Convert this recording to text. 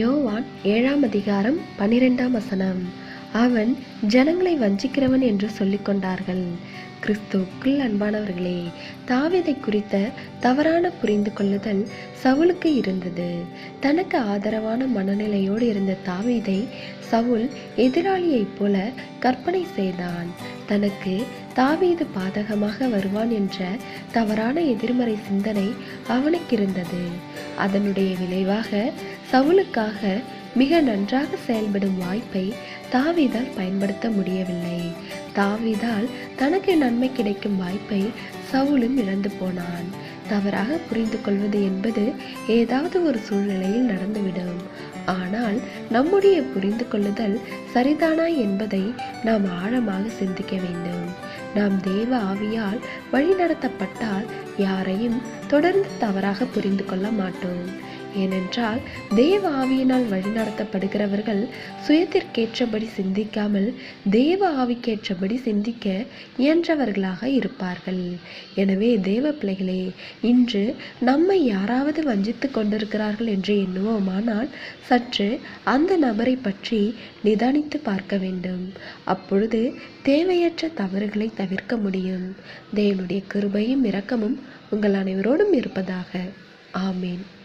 யோவான் 7:12. அவன் ஜனங்களை வஞ்சிக்கிறவன் என்று சொல்லிக் கொண்டார்கள். கிறிஸ்துவுக்குள் அன்பானவர்களே, தாவீதை குறித்த தவறான புரிந்து கொள்ளுதல் சவுலுக்கு இருந்தது. தனக்கு ஆதரவான மனநிலையோடு இருந்த தாவீதை சவுல் எதிராளியைப் போல கற்பனை செய்தான். தனக்கு தாவீது பாதகமாக வருவான் என்ற தவறான எதிர்மறை சிந்தனை அவனுக்கு இருந்தது. அதனுடைய விளைவாக சவுலுக்காக மிக நன்றாக செயல்படும் வாய்ப்பை தாவீதால் பயன்படுத்த முடியவில்லை. தாவீதால் தனக்கு நன்மை கிடைக்கும் வாய்ப்பை சவுலும் இழந்து போனான். தவறாக புரிந்து கொள்வது என்பது ஏதாவது ஒரு சூழ்நிலையில் நடந்துவிடும். ஆனால் நம்முடைய புரிந்து கொள்ளுதல் சரிதானா என்பதை நாம் ஆழமாக சிந்திக்க வேண்டும். நாம் தேவ ஆவியால் வழிநடத்தப்பட்டால் யாரையும் தொடர்ந்து தவறாக புரிந்து கொள்ள மாட்டோம். ஏனென்றால் தேவ ஆவியினால் வழிநடத்தப்படுகிறவர்கள் சுயத்திற்கேற்றபடி சிந்திக்காமல் தேவ ஆவிக்கேற்றபடி சிந்திக்க இயன்றவர்களாக இருப்பார்கள். எனவே தேவ பிள்ளைகளே, இன்று நம்மை யாராவது வஞ்சித்து கொண்டிருக்கிறார்கள் என்று எண்ணுவோமானால் சற்று அந்த நபரை பற்றி நிதானித்து பார்க்க வேண்டும். அப்பொழுது தேவையற்ற தவறுகளை தவிர்க்க முடியும். தேவனுடைய கிருபையும் இரக்கமும் உங்கள் அனைவரோடும் இருப்பதாக. ஆமேன்.